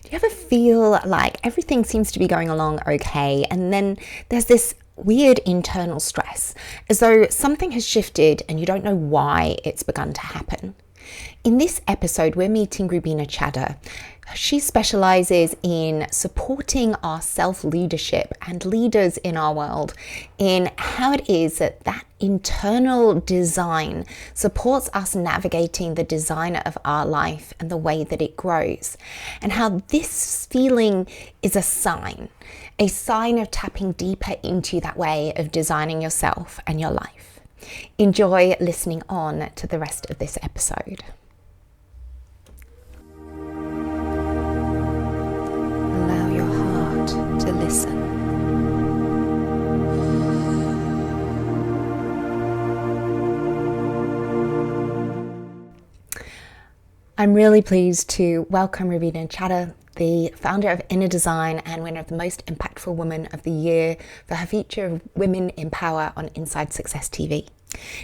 Do you ever feel like everything seems to be going along okay, and then there's this weird internal stress, as though something has shifted and you don't know why it's begun to happen? In this episode, we're meeting Rubina Chadha. She specializes in supporting our self-leadership and leaders in our world in how it is that internal design supports us navigating the design of our life and the way that it grows, and how this feeling is a sign of tapping deeper into that way of designing yourself and your life. Enjoy listening on to the rest of this episode. Allow your heart to listen. I'm really pleased to welcome Rubina Chadha, the founder of Inner Design and winner of the Most Impactful Woman of the Year for her feature of Women in Power on Inside Success TV.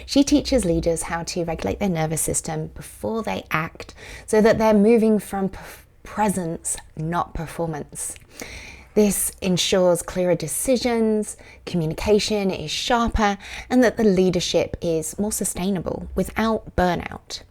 She teaches leaders how to regulate their nervous system before they act so that they're moving from presence, not performance. This ensures clearer decisions, communication is sharper, and that the leadership is more sustainable without burnout.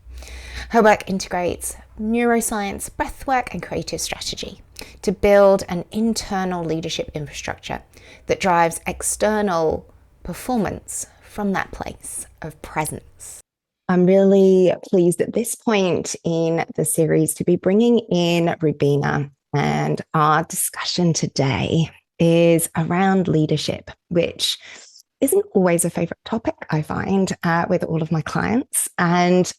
Her work integrates neuroscience, breathwork, and creative strategy to build an internal leadership infrastructure that drives external performance from that place of presence. I'm really pleased at this point in the series to be bringing in Rubina, and our discussion today is around leadership, which isn't always a favorite topic, I find, with all of my clients. And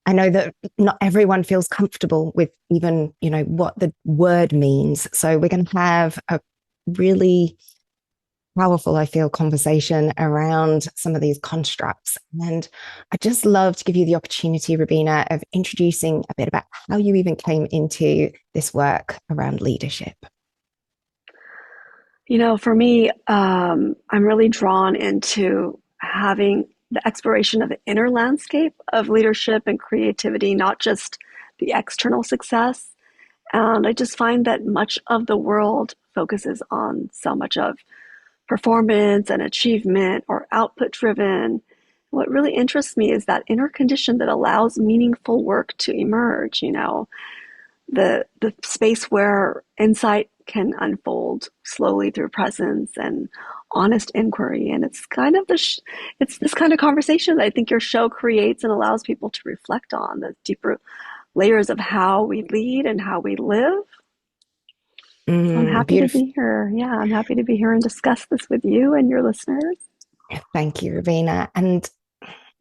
I know that not everyone feels comfortable with even, what the word means. So we're going to have a really powerful, I feel, conversation around some of these constructs. And I just love to give you the opportunity, Rubina, of introducing a bit about how you even came into this work around leadership. For me, I'm really drawn into having the exploration of the inner landscape of leadership and creativity, not just the external success. And I just find that much of the world focuses on so much of performance and achievement or output driven. What really interests me is that inner condition that allows meaningful work to emerge, the space where insight can unfold slowly through presence and honest inquiry. And it's kind of it's this kind of conversation that I think your show creates and allows people to reflect on the deeper layers of how we lead and how we live. So I'm happy to Beautiful. be here. Yeah, I'm happy to be here and discuss this with you and your listeners. Thank you, Rubina. And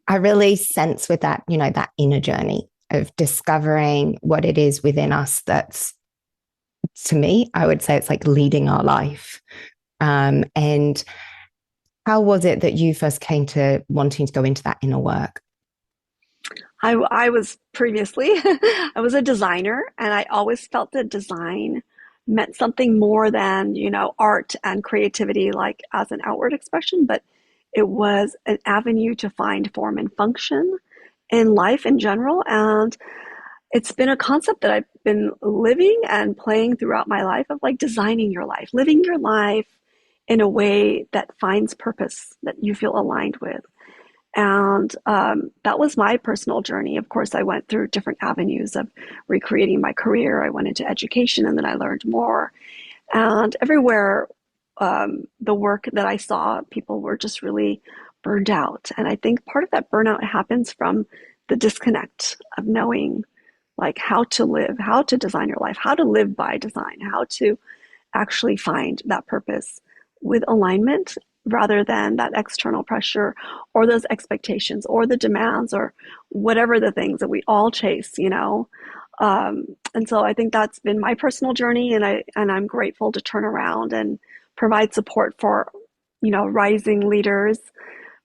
I really sense with that, that inner journey of discovering what it is within us that's, to me, I would say it's like leading our life. And how was it that you first came to wanting to go into that inner work? I was previously, I was a designer, and I always felt that design meant something more than, art and creativity, like as an outward expression, but it was an avenue to find form and function in life in general. And it's been a concept that I've been living and playing throughout my life of like designing your life, living your life in a way that finds purpose that you feel aligned with. And that was my personal journey. Of course, I went through different avenues of recreating my career. I went into education and then I learned more. And everywhere, the work that I saw, people were just really burned out. And I think part of that burnout happens from the disconnect of knowing like how to live, how to design your life, how to live by design, how to actually find that purpose with alignment rather than that external pressure or those expectations or the demands or whatever the things that we all chase. And so I think that's been my personal journey, and I'm grateful to turn around and provide support for, rising leaders,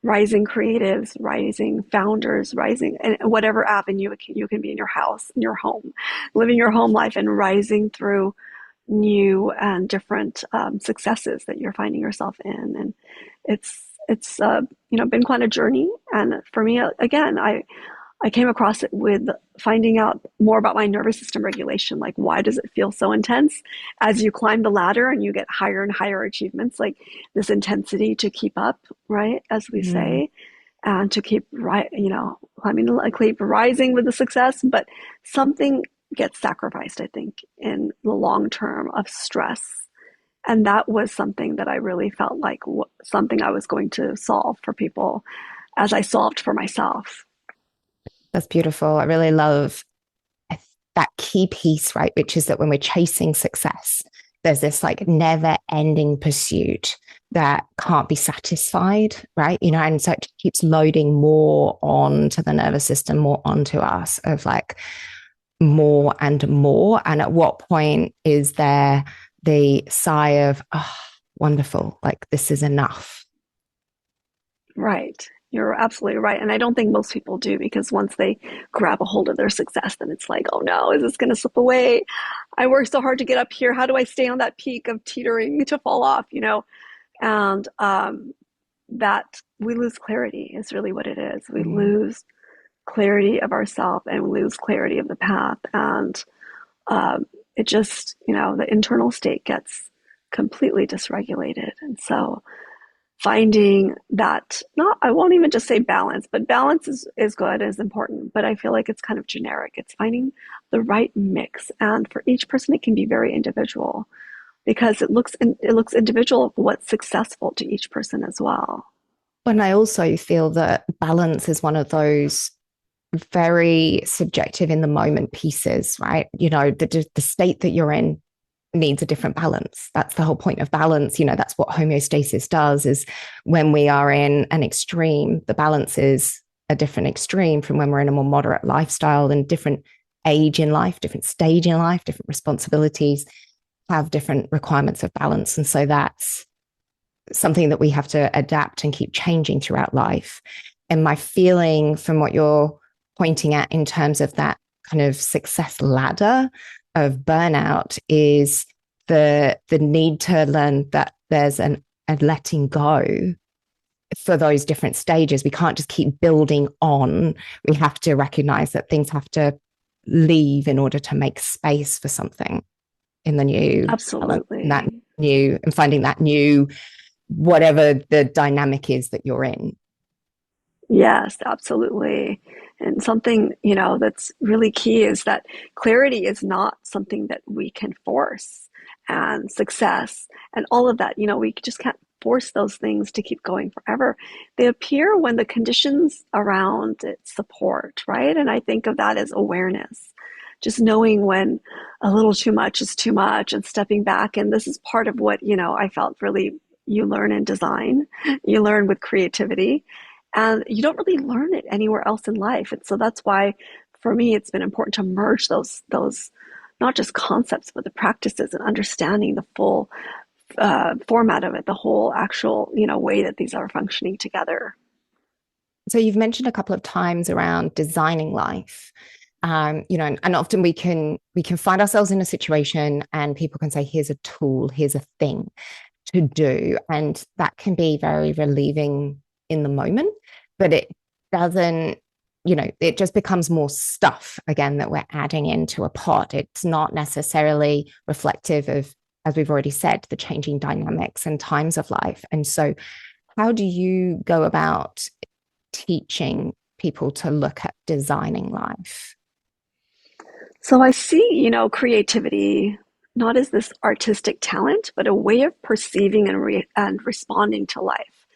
rising creatives, rising founders, rising in whatever avenue you can be in your house, in your home, living your home life and rising through new and different successes that you're finding yourself in. And it's been quite a journey. And for me, again, I came across it with finding out more about my nervous system regulation. Like, why does it feel so intense as you climb the ladder and you get higher and higher achievements? Like this intensity to keep up, right? As we Mm. say, and to keep right, climbing, keep rising with the success. But something gets sacrificed, I think, in the long term of stress. And that was something that I really felt like something I was going to solve for people as I solved for myself. That's beautiful. I really love that key piece, right? Which is that when we're chasing success, there's this like never ending pursuit that can't be satisfied, right? And so it keeps loading more onto the nervous system, more onto us of like more and more. And at what point is there the sigh of, oh, wonderful, like this is enough? Right. You're absolutely right. And I don't think most people do, because once they grab a hold of their success, then it's like, oh no, is this going to slip away? I worked so hard to get up here. How do I stay on that peak of teetering to fall off, And that we lose clarity is really what it is. We Mm. lose clarity of ourself and we lose clarity of the path. And it just, the internal state gets completely dysregulated. And so finding that, not, I won't even just say balance, but balance is good, is important, but I feel like it's kind of generic. It's finding the right mix. And for each person, it can be very individual, because it looks individual of what's successful to each person as well. And I also feel that balance is one of those very subjective in the moment pieces, right? The state that you're in needs a different balance. That's the whole point of balance. That's what homeostasis does, is when we are in an extreme, the balance is a different extreme from when we're in a more moderate lifestyle, and different age in life, different stage in life, different responsibilities have different requirements of balance. And so that's something that we have to adapt and keep changing throughout life. And my feeling from what you're pointing at in terms of that kind of success ladder of burnout is the need to learn that there's a letting go for those different stages. We can't just keep building on. We have to recognize that things have to leave in order to make space for something in the new, that Absolutely. new, and finding that new, whatever the dynamic is that you're in. Yes, absolutely. And something, that's really key is that clarity is not something that we can force. And success and all of that, we just can't force those things to keep going forever. They appear when the conditions around it support, right? And I think of that as awareness. Just knowing when a little too much is too much and stepping back. And this is part of what, I felt really you learn in design, you learn with creativity, and you don't really learn it anywhere else in life. And so that's why for me it's been important to merge those not just concepts but the practices, and understanding the full format of it, the whole actual way that these are functioning together. So you've mentioned a couple of times around designing life. And often we can find ourselves in a situation and people can say, here's a tool, here's a thing to do. And that can be very relieving in the moment, but it doesn't, it just becomes more stuff again that we're adding into a pot. It's not necessarily reflective of, as we've already said, the changing dynamics and times of life. And so how do you go about teaching people to look at designing life? So I see, creativity not as this artistic talent, but a way of perceiving and responding to life.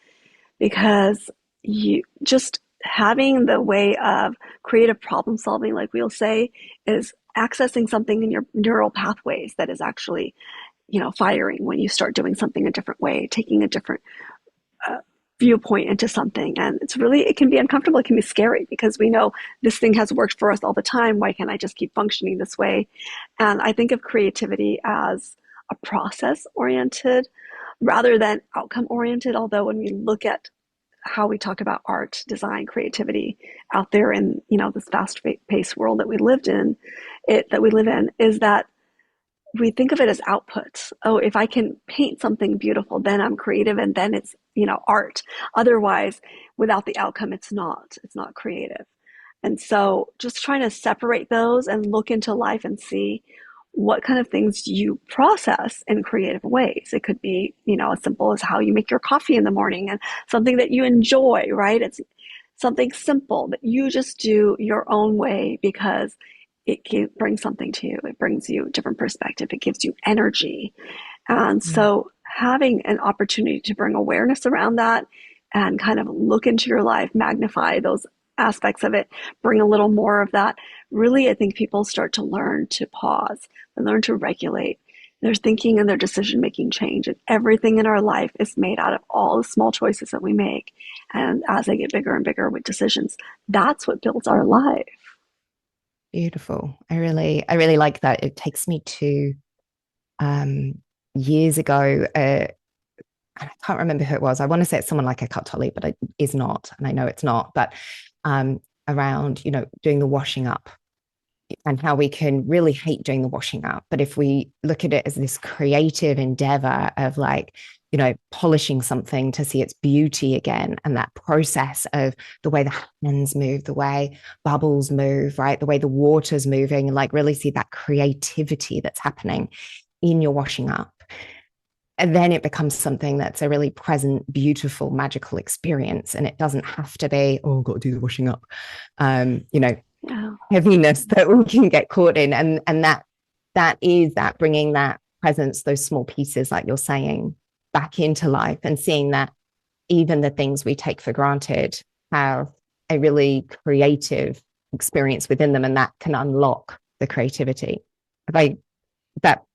Because you just having the way of creative problem solving, like we'll say, is accessing something in your neural pathways that is actually, firing when you start doing something a different way, taking a different uh, viewpoint into something. And it can be uncomfortable. It can be scary because we know this thing has worked for us all the time. Why can't I just keep functioning this way? And I think of creativity as a process oriented rather than outcome oriented. Although when we look at how we talk about art, design, creativity out there in, this fast paced world that that we live in, is that we think of it as output. Oh, if I can paint something beautiful, then I'm creative and then it's, art. Otherwise, without the outcome, it's not creative. And so just trying to separate those and look into life and see what kind of things you process in creative ways. It could be, as simple as how you make your coffee in the morning and something that you enjoy, right? It's something simple that you just do your own way because it brings something to you. It brings you a different perspective. It gives you energy. And Mm. so having an opportunity to bring awareness around that and kind of look into your life, magnify those aspects of it, bring a little more of that. Really, I think people start to learn to pause and learn to regulate their thinking and their decision making change. And everything in our life is made out of all the small choices that we make. And as they get bigger and bigger with decisions, that's what builds our life. Beautiful. I really like that. It takes me to um, years ago. I can't remember who it was. I want to say it's someone like a Katoli, but it is not, and I know it's not. But around, doing the washing up and how we can really hate doing the washing up. But if we look at it as this creative endeavor of like, polishing something to see its beauty again, and that process of the way the hands move, the way bubbles move, right? The way the water's moving, and like really see that creativity that's happening in your washing up. And then it becomes something that's a really present, beautiful, magical experience. And it doesn't have to be, oh, I've got to do the washing up, Yeah. heaviness that we can get caught in. And that is that bringing that presence, those small pieces, like you're saying, back into life, and seeing that even the things we take for granted have a really creative experience within them, and that can unlock the creativity. That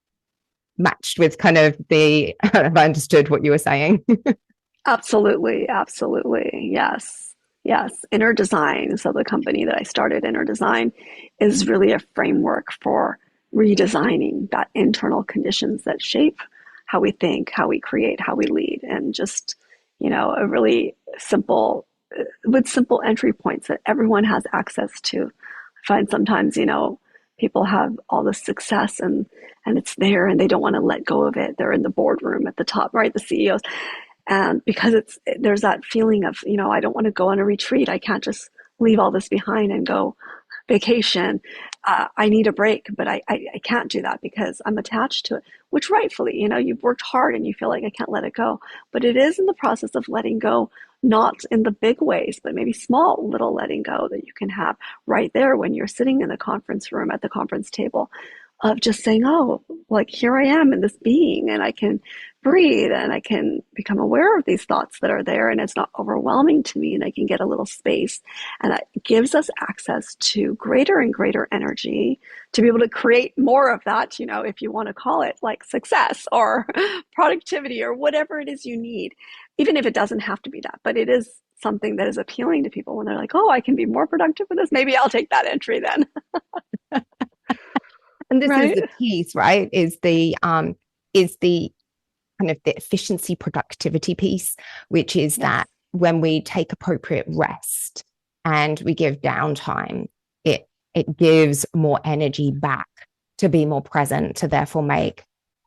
matched with kind of have I understood what you were saying? Absolutely, absolutely. Yes. Yes. Inner Design. So the company that I started, Inner Design, is really a framework for redesigning that internal conditions that shape how we think, how we create, how we lead, and just, a really simple, with simple entry points that everyone has access to. I find sometimes, people have all this success and it's there and they don't want to let go of it. They're in the boardroom at the top, right? The CEOs, and because there's that feeling of, I don't want to go on a retreat. I can't just leave all this behind and go vacation. I need a break, but I can't do that because I'm attached to it, which rightfully, you've worked hard and you feel like I can't let it go. But it is in the process of letting go, not in the big ways, but maybe small little letting go that you can have right there when you're sitting in the conference room at the conference table, of just saying, oh, like here I am in this being, and I can breathe and I can become aware of these thoughts that are there, and it's not overwhelming to me, and I can get a little space. And that gives us access to greater and greater energy to be able to create more of that, if you want to call it like success or productivity or whatever it is you need, even if it doesn't have to be that. But it is something that is appealing to people when they're like, oh, I can be more productive with this. Maybe I'll take that entry then. And this is Right? the piece, right? Is the kind of the efficiency productivity piece, which is Yes. that when we take appropriate rest and we give downtime, it gives more energy back to be more present, to therefore make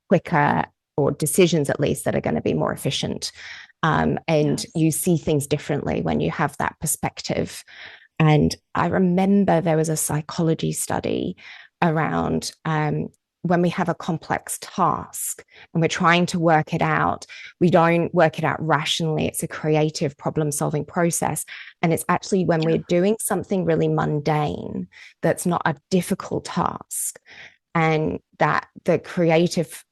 quicker, or decisions at least, that are going to be more efficient. And Yes. you see things differently when you have that perspective. And I remember there was a psychology study around when we have a complex task and we're trying to work it out, we don't work it out rationally. It's a creative problem solving process. And it's actually when we're doing something really mundane that's not a difficult task, and that the creative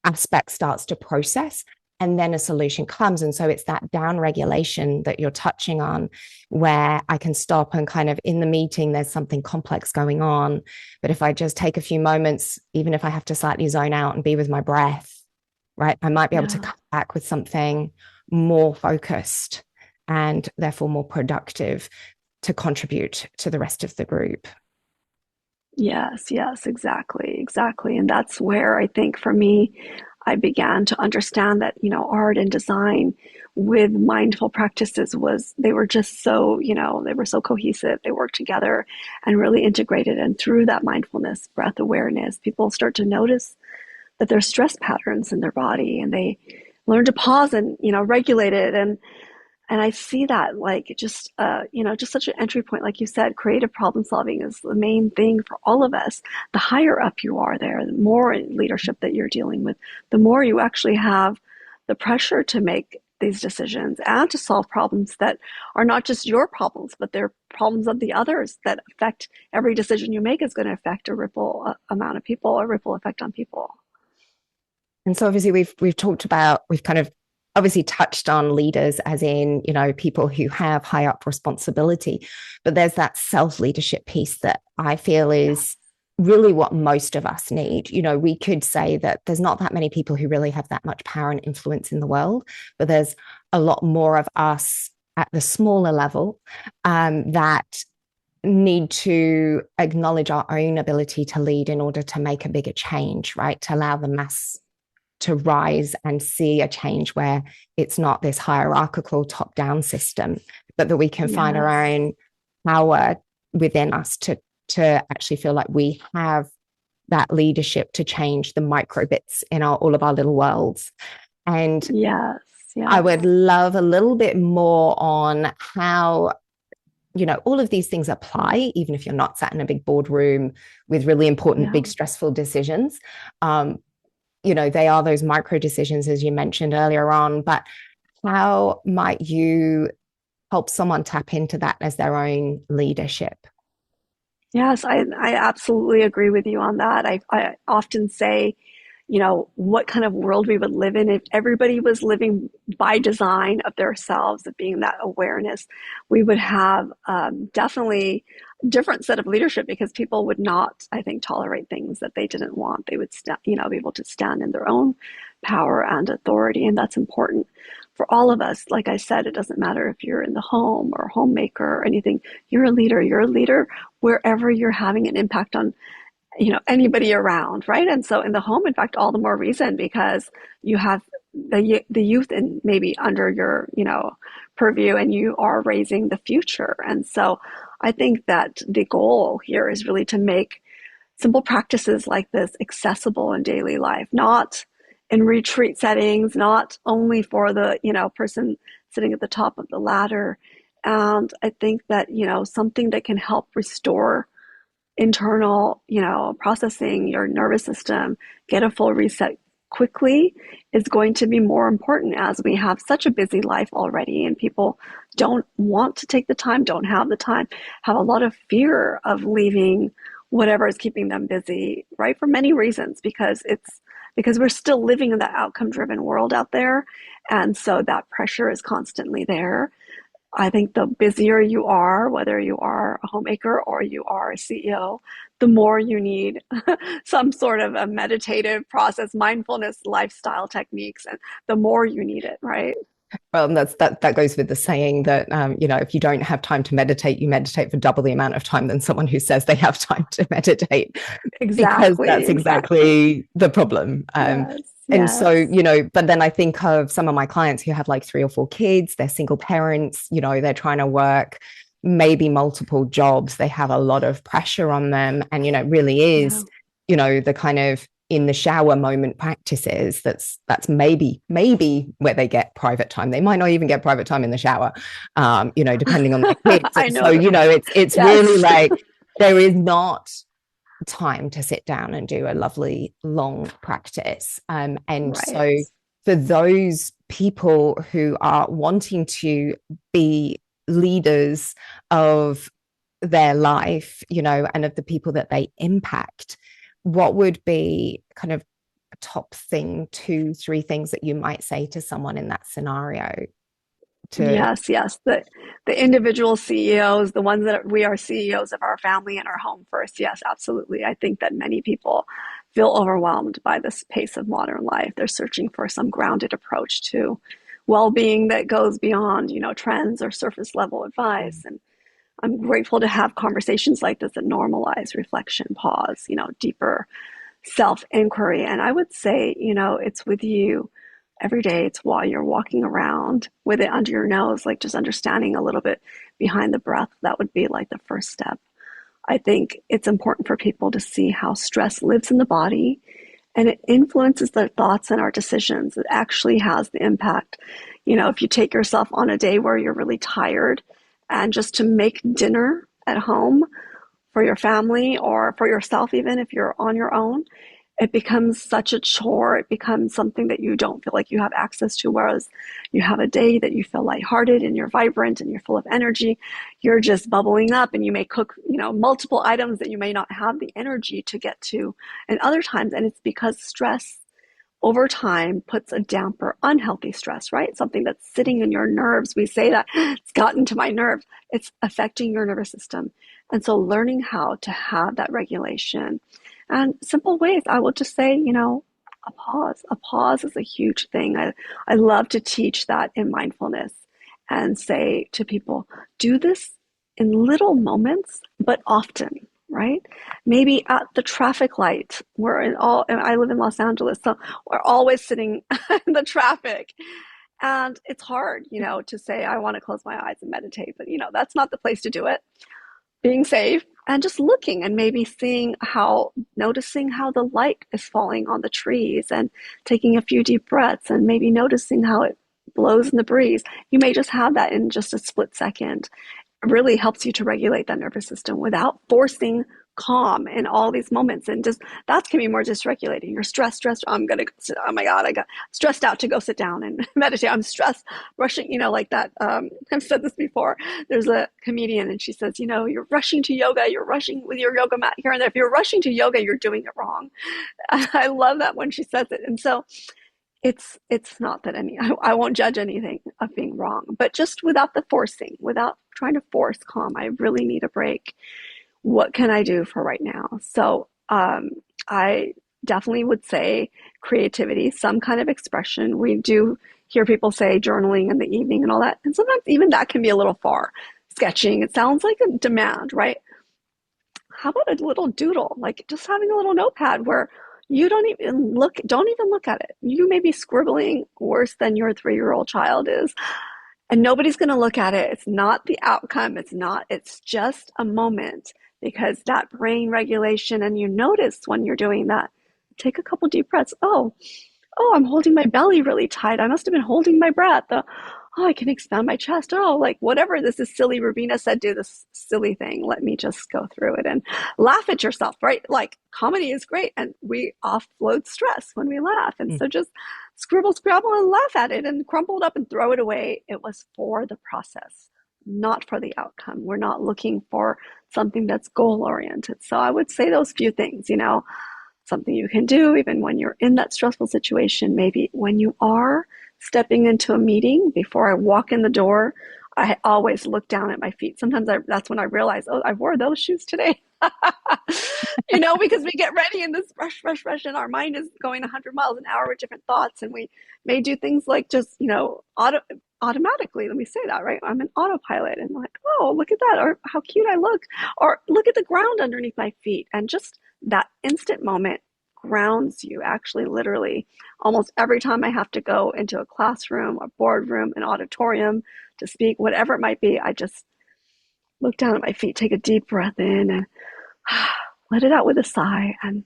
aspect starts to process, and then a solution comes. And so it's that down regulation that you're touching on, where I can stop and kind of, in the meeting, there's something complex going on. But if I just take a few moments, even if I have to slightly zone out and be with my breath, right, I might be able to Yeah. come back with something more focused and therefore more productive to contribute to the rest of the group. Yes, yes, exactly, exactly. And that's where I think for me, I began to understand that, art and design with mindful practices they were just so, they were so cohesive. They worked together and really integrated. And through that mindfulness, breath awareness, people start to notice that there's stress patterns in their body, and they learn to pause and, regulate it. And I see that like just just such an entry point, like you said, creative problem solving is the main thing for all of us. The higher up you are there, the more leadership that you're dealing with, the more you actually have the pressure to make these decisions and to solve problems that are not just your problems, but they're problems of the others that affect every decision you make is going to affect a ripple amount of people, a ripple effect on people. And so obviously we've talked about, we've kind of obviously touched on leaders as in, people who have high up responsibility, but there's that self-leadership piece that I feel is really what most of us need. We could say that there's not that many people who really have that much power and influence in the world, but there's a lot more of us at the smaller level that need to acknowledge our own ability to lead in order to make a bigger change, right? To allow the mass to rise and see a change where it's not this hierarchical top-down system, but that we can find our own power within us to actually feel like we have that leadership to change the micro bits in all of our little worlds. And yes. I would love a little bit more on how all of these things apply, even if you're not sat in a big boardroom with really important, big, stressful decisions. They are those micro decisions, as you mentioned earlier on, but how might you help someone tap into that as their own leadership? Yes, I absolutely agree with you on that. I often say, what kind of world we would live in if everybody was living by design of themselves, of being that awareness. We would have definitely a different set of leadership because people would not, I think, tolerate things that they didn't want. They would, be able to stand in their own power and authority, and that's important for all of us. Like I said, it doesn't matter if you're in the home or homemaker or anything. You're a leader. You're a leader wherever you're having an impact on anybody around, right? And so in the home, in fact, all the more reason because you have the youth and maybe under your purview, and you are raising the future. And so I think that the goal here is really to make simple practices like this accessible in daily life, not in retreat settings, not only for the person sitting at the top of the ladder. And I think that something that can help restore internal, processing your nervous system, get a full reset quickly is going to be more important as we have such a busy life already and people don't want to take the time, don't have the time, have a lot of fear of leaving whatever is keeping them busy, right? For many reasons, because we're still living in that outcome driven world out there. And so that pressure is constantly there. I think the busier you are, whether you are a homemaker or you are a CEO, the more you need some sort of a meditative process, mindfulness, lifestyle techniques, and the more you need it, right? Well, that goes with the saying that if you don't have time to meditate, you meditate for double the amount of time than someone who says they have time to meditate, because that's exactly the problem. Yes, And yes. so, but then I think of some of my clients who have like 3 or 4 kids, they're single parents, they're trying to work maybe multiple jobs, they have a lot of pressure on them. And, it really is, the kind of in the shower moment practices, that's maybe where they get private time. They might not even get private time in the shower, depending on their kids. I know. So, it's really like there is not time to sit down and do a lovely long practice. And right. So for those people who are wanting to be leaders of their life, and of the people that they impact, what would be kind of a top thing, 2, 3 things that you might say to someone in that scenario? Yes. The individual CEOs, the ones that we are CEOs of our family and our home first. Yes, absolutely. I think that many people feel overwhelmed by this pace of modern life. They're searching for some grounded approach to well-being that goes beyond, trends or surface level advice. And I'm grateful to have conversations like this that normalize reflection, pause, deeper self-inquiry. And I would say, it's with you every day. It's while you're walking around with it under your nose, like just understanding a little bit behind the breath. That would be like the first step. I think it's important for people to see how stress lives in the body and it influences their thoughts and our decisions. It actually has the impact. If you take yourself on a day where you're really tired and just to make dinner at home for your family or for yourself, even if you're on your own, it becomes such a chore. It becomes something that you don't feel like you have access to. Whereas you have a day that you feel lighthearted and you're vibrant and you're full of energy, you're just bubbling up, and you may cook, multiple items that you may not have the energy to get to in other times. And it's because stress over time puts a damper, unhealthy stress, right? Something that's sitting in your nerves. We say that it's gotten to my nerves. It's affecting your nervous system. And so learning how to have that regulation and simple ways, I will just say, a pause. A pause is a huge thing. I love to teach that in mindfulness and say to people, do this in little moments, but often, right? Maybe at the traffic light. And I live in Los Angeles, so we're always sitting in the traffic. And it's hard, to say, I want to close my eyes and meditate, but, that's not the place to do it. Being safe and just looking and maybe noticing how the light is falling on the trees and taking a few deep breaths and maybe noticing how it blows in the breeze. You may just have that in just a split second. Really helps you to regulate that nervous system without forcing calm in all these moments. And just that can be more dysregulating. You're stressed. I'm gonna sit, oh my god, I got stressed out to go sit down and meditate. I'm stressed, rushing, like that. I've said this before. There's a comedian and she says, you're rushing to yoga, you're rushing with your yoga mat here and there. If you're rushing to yoga, you're doing it wrong. I love that when she says it. And so it's not that I won't judge anything of being wrong, but just without the forcing, without trying to force calm. I really need a break. What can I do for right now? So I definitely would say creativity, some kind of expression. We do hear people say journaling in the evening and all that, and sometimes even that can be a little far. Sketching, it sounds like a demand, right? How about a little doodle, like just having a little notepad where you don't even look at it. You may be scribbling worse than your 3-year-old child is, and nobody's going to look at it. It's not the outcome. It's just a moment, because that brain regulation, and you notice when you're doing that, take a couple deep breaths. Oh, I'm holding my belly really tight. I must have been holding my breath. I can expand my chest. Like whatever, this is silly. Rubina said, do this silly thing. Let me just go through it and laugh at yourself, right? Like comedy is great. And we offload stress when we laugh. And so just scribble, scrabble and laugh at it and crumple it up and throw it away. It was for the process, not for the outcome. We're not looking for something that's goal oriented. So I would say those few things, something you can do even when you're in that stressful situation. Maybe when you are stepping into a meeting, before I walk in the door, I always look down at my feet. Sometimes that's when I realize, I wore those shoes today. Because we get ready in this rush, and our mind is going 100 miles an hour with different thoughts. And we may do things like just, automatically, let me say that, right? I'm an autopilot and like, oh, look at that, or how cute I look, or look at the ground underneath my feet. And just that instant moment grounds you, actually, literally. Almost every time I have to go into a classroom, a boardroom, an auditorium to speak, whatever it might be, I just look down at my feet, take a deep breath in, and let it out with a sigh, and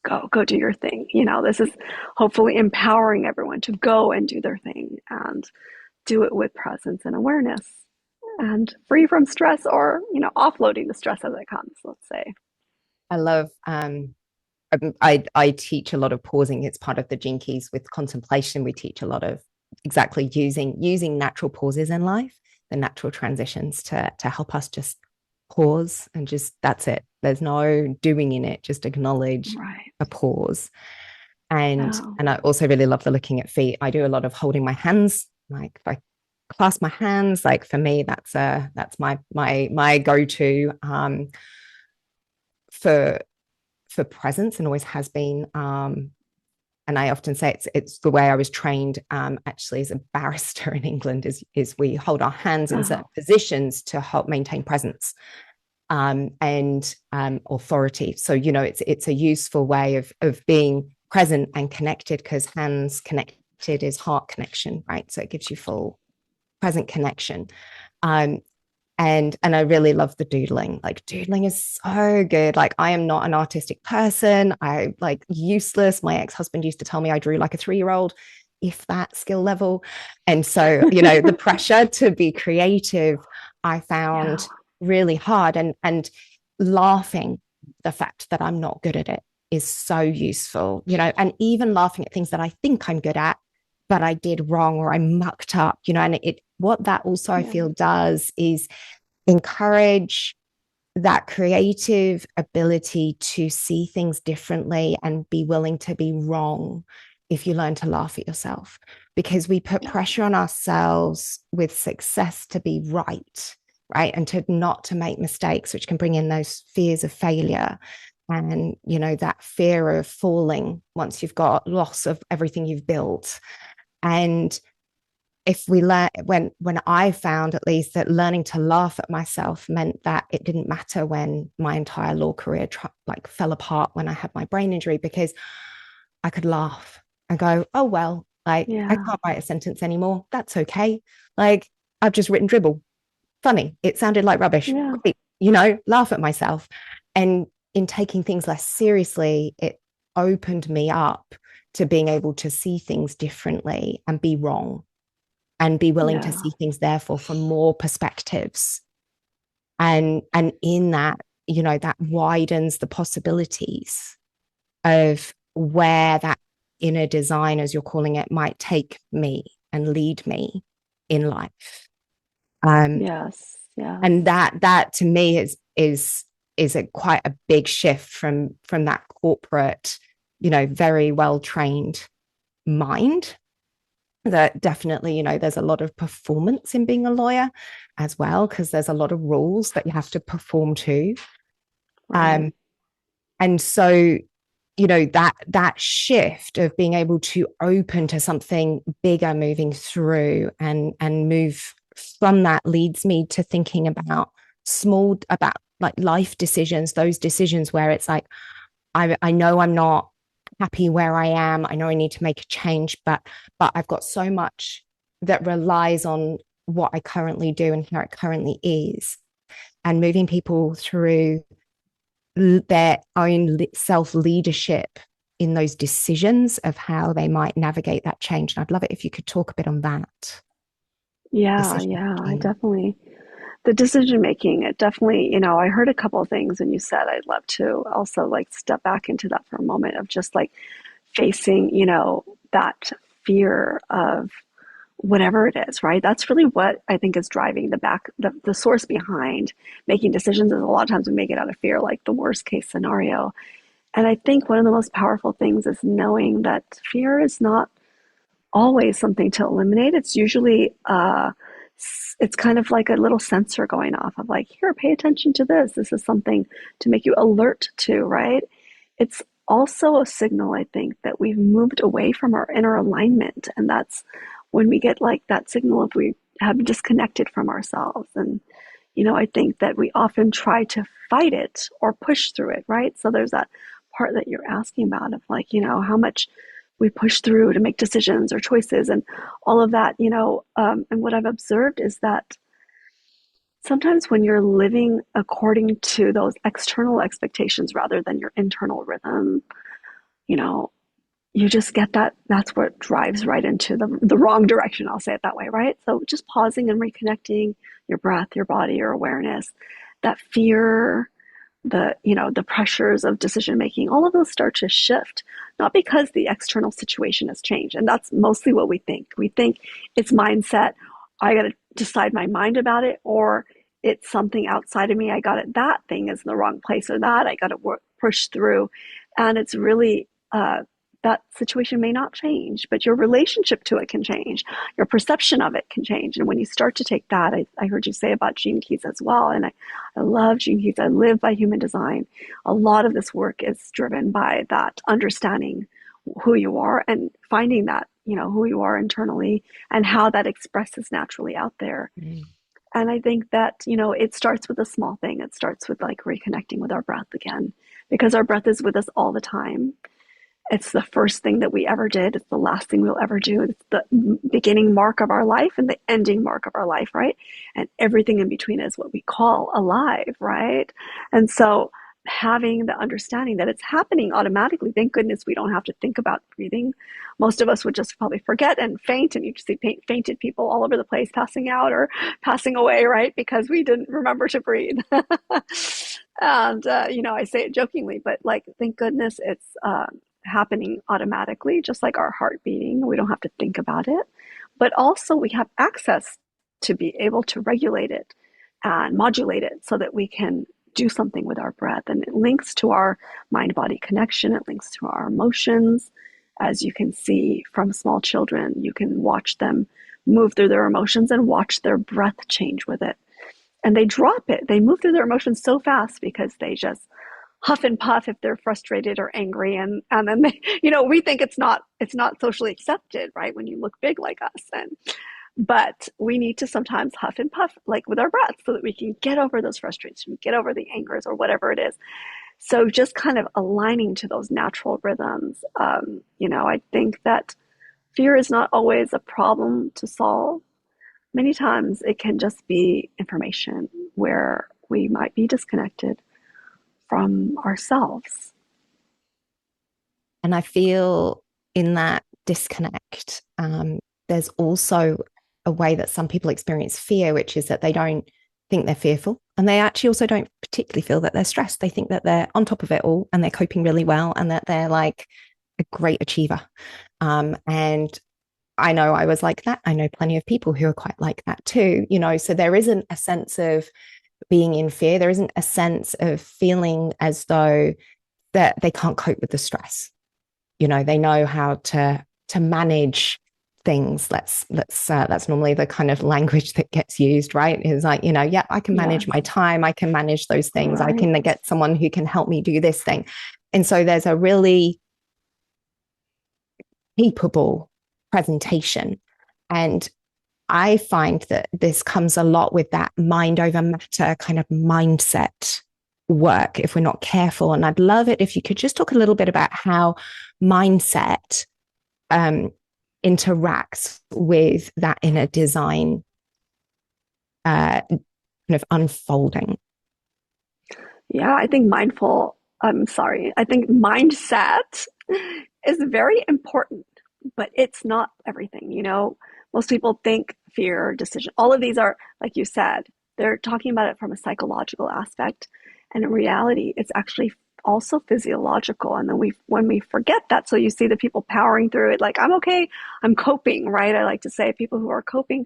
go do your thing. This is hopefully empowering everyone to go and do their thing and do it with presence and awareness and free from stress, or, offloading the stress as it comes, let's say. I love I teach a lot of pausing. It's part of the Gene Keys with contemplation. We teach a lot of exactly using natural pauses in life, the natural transitions to help us just pause and just, that's it. There's no doing in it, just acknowledge a pause. And I also really love the looking at feet. I do a lot of holding my hands, like if I clasp my hands, like for me, that's my go-to for presence, and always has been. And I often say it's the way I was trained actually as a barrister in England is we hold our hands in certain positions to help maintain presence and authority. So, it's a useful way of being present and connected, because hands connected is heart connection, right? So it gives you full present connection. And And I really love the doodling. Like doodling is so good. Like I am not an artistic person. I like useless. My ex-husband used to tell me I drew like a 3-year-old, if that skill level. And so, the pressure to be creative, I Yeah. found really hard. And laughing the fact that I'm not good at it is so useful, and even laughing at things that I think I'm good at, but I did wrong or I mucked up, and it what that also I Yeah. feel does is encourage that creative ability to see things differently and be willing to be wrong if you learn to laugh at yourself, because we put Yeah. pressure on ourselves with success to be right, and to not to make mistakes, which can bring in those fears of failure and that fear of falling once you've got loss of everything you've built. And if we learn, when I found at least that learning to laugh at myself meant that it didn't matter when my entire law career like fell apart when I had my brain injury, because I could laugh and go, oh well, like I Yeah. can't write a sentence anymore, that's okay, like I've just written dribble, funny, it sounded like rubbish, Yeah. great, laugh at myself. And in taking things less seriously, it opened me up to being able to see things differently and be wrong and be willing to Yeah. see things therefore from more perspectives. And in that, that widens the possibilities of where that inner design, as you're calling it, might take me and lead me in life. um Yes. Yes. and that to me is a quite a big shift from that corporate, very well trained mind. That definitely, there's a lot of performance in being a lawyer as well, because there's a lot of rules that you have to perform to. Right. um and so, that shift of being able to open to something bigger moving through and move from that leads me to thinking about like life decisions, those decisions where it's like, I know I'm not happy where I am. I know I need to make a change, but I've got so much that relies on what I currently do and how it currently is, and moving people through their own self leadership in those decisions of how they might navigate that change. And I'd love it if you could talk a bit on that Yeah. decision Yeah. I making. definitely, the decision making, it definitely, I heard a couple of things and you said I'd love to also like step back into that for a moment of just like facing, that fear of whatever it is, right? That's really what I think is driving the source behind making decisions is a lot of times we make it out of fear, like the worst case scenario. And I think one of the most powerful things is knowing that fear is not always something to eliminate. It's usually it's kind of like a little sensor going off of like, here, pay attention to this. This is something to make you alert to, right? It's also a signal, I think, that we've moved away from our inner alignment. And that's when we get like that signal if we have disconnected from ourselves. And, I think that we often try to fight it or push through it, right? So there's that part that you're asking about of like, how much we push through to make decisions or choices and all of that, and what I've observed is that sometimes when you're living according to those external expectations rather than your internal rhythm, you know, you just get that's what drives right into the wrong direction. I'll say it that way, right? So just pausing and reconnecting your breath, your body, your awareness, that fear, the pressures of decision making, all of those start to shift, not because the external situation has changed. And that's mostly what we think. We think it's mindset. I got to decide my mind about it, or it's something outside of me. I got it. That thing is in the wrong place, or that I got to push through. And it's really, that situation may not change, but your relationship to it can change. Your perception of it can change. And when you start to take that, I heard you say about Gene Keys as well. And I love Gene Keys. I live by human design. A lot of this work is driven by that understanding who you are and finding that, who you are internally and how that expresses naturally out there. Mm. And I think that, it starts with a small thing. It starts with like reconnecting with our breath again, because our breath is with us all the time. It's the first thing that we ever did. It's the last thing we'll ever do. It's the beginning mark of our life and the ending mark of our life, right? And everything in between is what we call alive, right? And so having the understanding that it's happening automatically, thank goodness we don't have to think about breathing. Most of us would just probably forget and faint, and you see fainted people all over the place passing out or passing away, right? Because we didn't remember to breathe. And, I say it jokingly, but like, thank goodness it's happening automatically, just like our heart beating. We don't have to think about it. But also, we have access to be able to regulate it and modulate it so that we can do something with our breath. And it links to our mind body connection, it links to our emotions. As you can see from small children, you can watch them move through their emotions and watch their breath change with it. And they drop it. They move through their emotions so fast because they just huff and puff if they're frustrated or angry, and then they, we think it's not socially accepted, right, when you look big like us. And but we need to sometimes huff and puff like with our breath so that we can get over those frustrations, get over the angers or whatever it is. So just kind of aligning to those natural rhythms. I think that fear is not always a problem to solve. Many times it can just be information where we might be disconnected from ourselves. And I feel in that disconnect, there's also a way that some people experience fear, which is that they don't think they're fearful. And they actually also don't particularly feel that they're stressed. They think that they're on top of it all and they're coping really well and that they're like a great achiever. And I know I was like that. I know plenty of people who are quite like that too, so there isn't a sense of being in fear. There isn't a sense of feeling as though that they can't cope with the stress. They know how to manage things. That's normally the kind of language that gets used, right? Is like, yeah, I can manage my time. I can manage those things. Right. I can get someone who can help me do this thing. And so there's a really capable presentation. And I find that this comes a lot with that mind over matter kind of mindset work if we're not careful. And I'd love it if you could just talk a little bit about how mindset interacts with that inner design kind of unfolding. Yeah, I think mindset is very important, but it's not everything. Most people think fear, decision, all of these are, like you said, they're talking about it from a psychological aspect. And in reality, it's actually also physiological. And then when we forget that, so you see the people powering through it, like, I'm okay, I'm coping, right? I like to say people who are coping,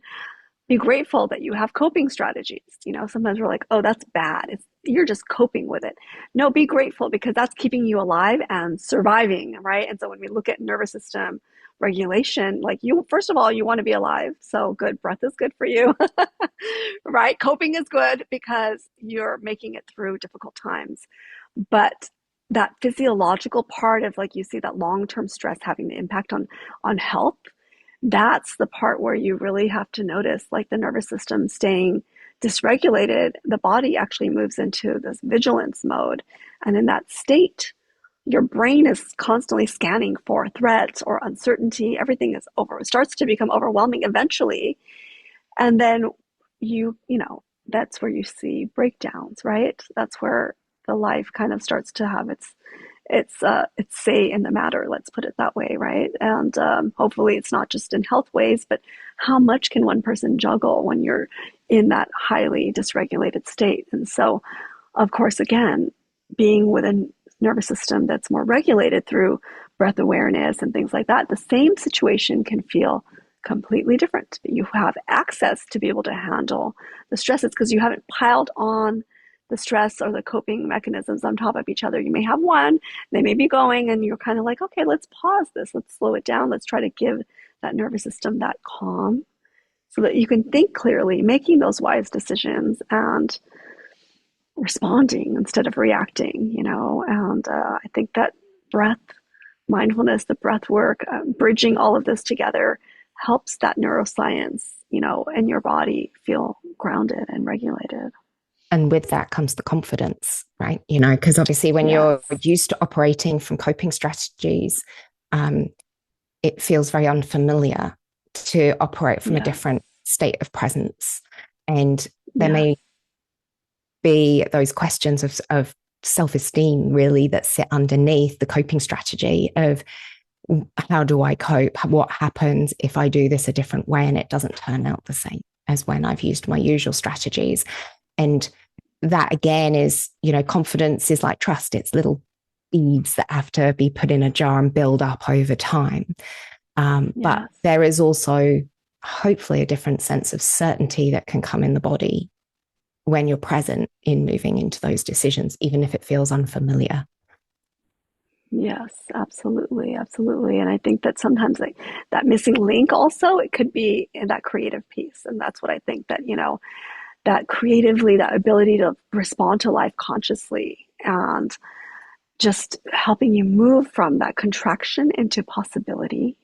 be grateful that you have coping strategies. Sometimes we're like, oh, that's bad. You're just coping with it. No, be grateful because that's keeping you alive and surviving, right? And so when we look at nervous system regulation, like first of all, you want to be alive. So good. Breath is good for you, right? Coping is good because you're making it through difficult times. But that physiological part of, like, you see that long-term stress having the impact on health, that's the part where you really have to notice, like, the nervous system staying dysregulated. The body actually moves into this vigilance mode. And in that state, your brain is constantly scanning for threats or uncertainty. Everything starts to become overwhelming eventually. And then that's where you see breakdowns, right? That's where the life kind of starts to have its say in the matter, let's put it that way, right? And hopefully it's not just in health ways, but how much can one person juggle when you're in that highly dysregulated state? And so, of course, again, being with a nervous system that's more regulated through breath awareness and things like that, the same situation can feel completely different. You have access to be able to handle the stresses because you haven't piled on the stress or the coping mechanisms on top of each other. You may have one, they may be going, and you're kind of like, okay, let's pause this, let's slow it down, let's try to give that nervous system that calm so that you can think clearly, making those wise decisions and responding instead of reacting, and I think that breath, mindfulness, the breath work, bridging all of this together helps that neuroscience, in your body feel grounded and regulated. And with that comes the confidence, right? Because obviously when Yes. you're used to operating from coping strategies, um, it feels very unfamiliar to operate from a Yes. different state of presence. And there Yes. may be those questions of self-esteem really that sit underneath the coping strategy of how do I cope? What happens if I do this a different way and it doesn't turn out the same as when I've used my usual strategies? And that again is, confidence is like trust. It's little beads that have to be put in a jar and build up over time. But Yes. there is also hopefully a different sense of certainty that can come in the body when you're present in moving into those decisions, even if it feels unfamiliar. Yes, absolutely, absolutely. And I think that sometimes like that missing link also, it could be in that creative piece. And that's what I think that, that creatively, that ability to respond to life consciously and just helping you move from that contraction into possibility,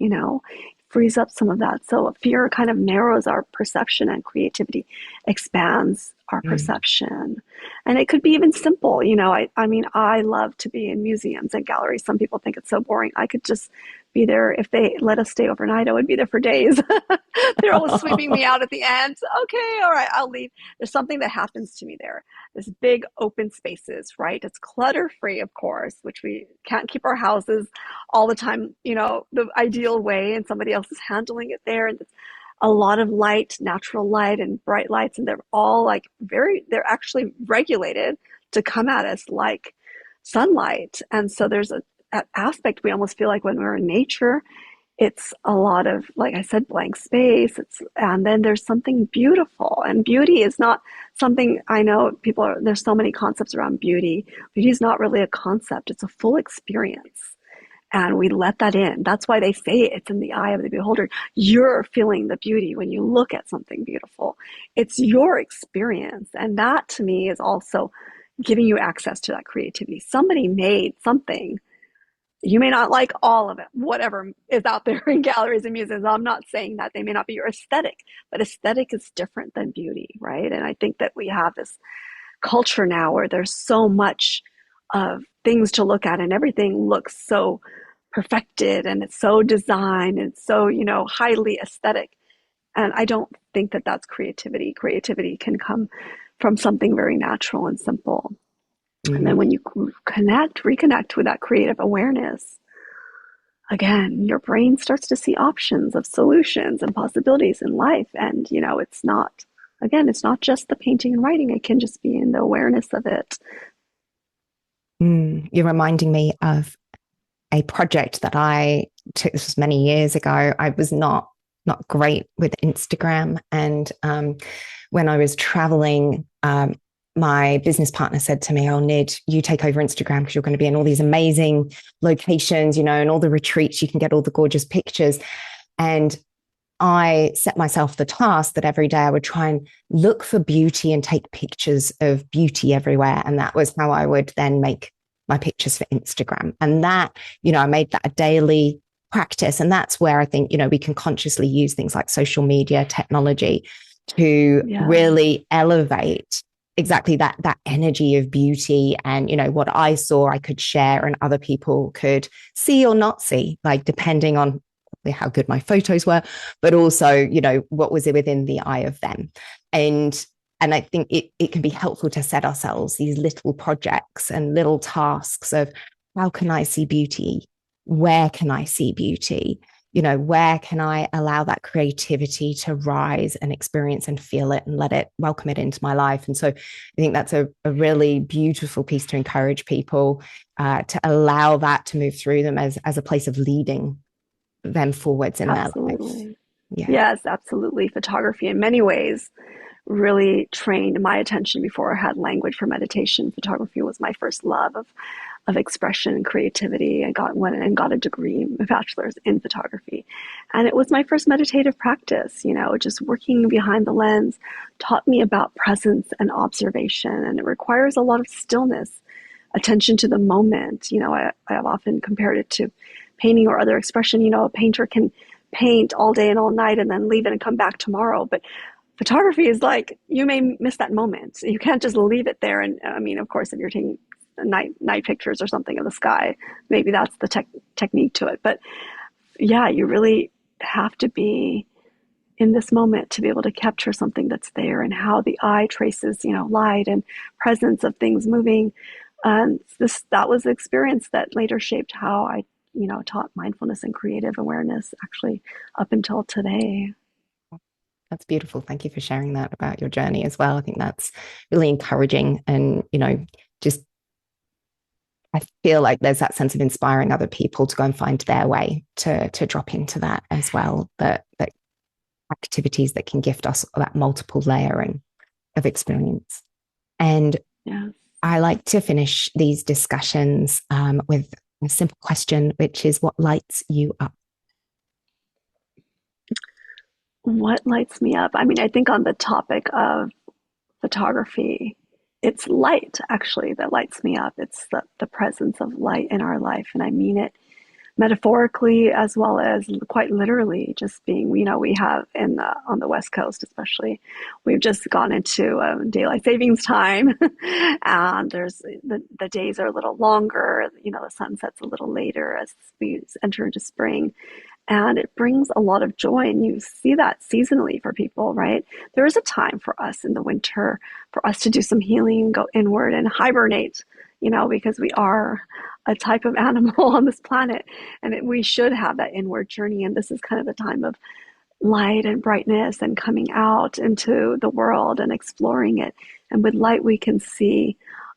frees up some of that. So fear kind of narrows our perception and creativity expands our Mm. perception. And it could be even simple, I mean, I love to be in museums and galleries. Some people think it's so boring. I could just be there. If they let us stay overnight, I would be there for days. They're always sweeping me out at the end. Okay, all right, I'll leave. There's something that happens to me there. This big open spaces, right? It's clutter free, of course, which we can't keep our houses all the time, the ideal way, and somebody else is handling it there. And it's a lot of light, natural light, and bright lights, and they're all like they're actually regulated to come at us like sunlight. And so there's an aspect we almost feel like when we're in nature, it's a lot of, like I said, blank space. And then there's something beautiful, and beauty is not something, I know there's so many concepts around beauty. Beauty is not really a concept. It's a full experience. And we let that in. That's why they say it's in the eye of the beholder. You're feeling the beauty when you look at something beautiful. It's your experience. And that to me is also giving you access to that creativity. Somebody made something. You may not like all of it, whatever is out there in galleries and museums. I'm not saying that they may not be your aesthetic, but aesthetic is different than beauty, right? And I think that we have this culture now where there's so much of things to look at and everything looks so perfected and it's so designed and so, highly aesthetic. And I don't think that that's creativity. Creativity can come from something very natural and simple. And then Mm. when you reconnect with that creative awareness, again, your brain starts to see options of solutions and possibilities in life. And, it's not just the painting and writing, it can just be in the awareness of it. You're reminding me of a project that I took. This was many years ago. I was not great with Instagram, and when I was traveling, my business partner said to me, "Oh, Nid, you take over Instagram because you're going to be in all these amazing locations, and all the retreats. You can get all the gorgeous pictures." And I set myself the task that every day I would try and look for beauty and take pictures of beauty everywhere. And that was how I would then make my pictures for Instagram. And that, I made that a daily practice. And that's where I think, we can consciously use things like social media, technology to Yeah, really elevate exactly that energy of beauty. And, what I saw, I could share and other people could see or not see, like depending on how good my photos were, but also, what was it within the eye of them. And I think it can be helpful to set ourselves these little projects and little tasks of how can I see beauty? Where can I see beauty? Where can I allow that creativity to rise and experience and feel it and let it welcome it into my life? And so I think that's a really beautiful piece to encourage people to allow that to move through them as a place of leading them forwards in their lives. absolutely. Yeah. Yes, absolutely. Photography in many ways really trained my attention before I had language for meditation. Photography was my first love of expression and creativity. I went and got a degree, a bachelor's in photography. And it was my first meditative practice, just working behind the lens taught me about presence and observation. And it requires a lot of stillness, attention to the moment. I have often compared it to painting or other expression. A painter can paint all day and all night and then leave it and come back tomorrow. But photography is like, you may miss that moment. You can't just leave it there. And I mean, of course, if you're taking night pictures or something of the sky, maybe that's the technique to it. But yeah, you really have to be in this moment to be able to capture something that's there, and how the eye traces, light and presence of things moving. And that was the experience that later shaped how I, taught mindfulness and creative awareness actually up until today. That's beautiful. Thank you for sharing that about your journey as well. I think that's really encouraging. And, just I feel like there's that sense of inspiring other people to go and find their way to drop into that as well. That activities that can gift us that multiple layering of experience. And Yes. I like to finish these discussions with a simple question, which is, what lights you up? What lights me up? I mean, I think on the topic of photography, it's light actually that lights me up. It's the presence of light in our life. And I mean it metaphorically as well as quite literally, just being, we have on the West Coast, especially, we've just gone into daylight savings time, and there's the days are a little longer, the sun sets a little later as we enter into spring. And it brings a lot of joy, and you see that seasonally for people, right? There is a time for us in the winter for us to do some healing, go inward and hibernate, because we are a type of animal on this planet, and we should have that inward journey. And this is kind of the time of light and brightness and coming out into the world and exploring it. And with light, we can see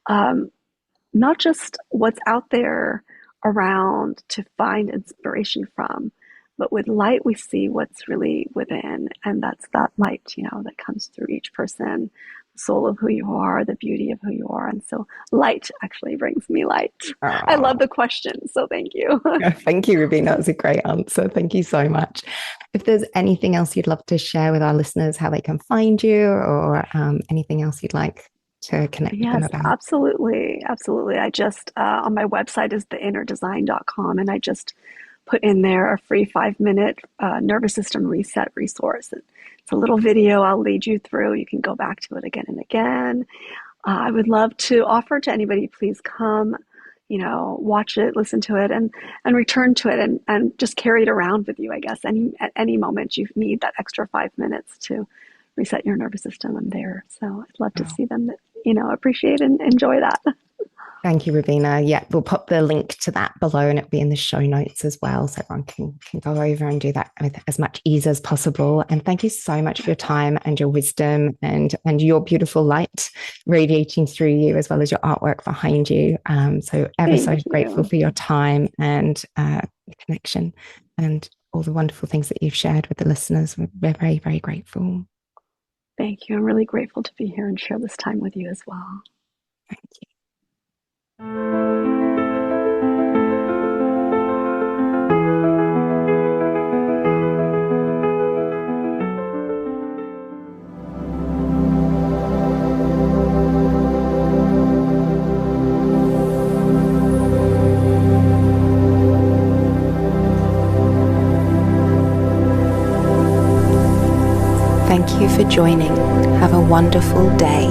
not just what's out there around to find inspiration from, but with light, we see what's really within. And that's that light, that comes through each person, the soul of who you are, the beauty of who you are. And so light actually brings me light. Aww. I love the question. So thank you. Thank you, Rubina. That was a great answer. Thank you so much. If there's anything else you'd love to share with our listeners, how they can find you, or anything else you'd like to connect with them about? Absolutely. Absolutely. I just, on my website is theinnerdesign.com, and I just put in there a free 5-minute nervous system reset resource. It's a little video I'll lead you through. You can go back to it again and again. I would love to offer to anybody, please come, watch it, listen to it, and return to it, and just carry it around with you, I guess. At any moment you need that extra 5 minutes to reset your nervous system, I'm there. So I'd love to see them that, appreciate and enjoy that. Thank you, Rubina. Yeah, we'll pop the link to that below, and it'll be in the show notes as well, so everyone can go over and do that with as much ease as possible. And thank you so much for your time and your wisdom and your beautiful light radiating through you, as well as your artwork behind you. So grateful for your time and connection, and all the wonderful things that you've shared with the listeners. We're very, very grateful. Thank you. I'm really grateful to be here and share this time with you as well. Thank you. Thank you for joining. Have a wonderful day.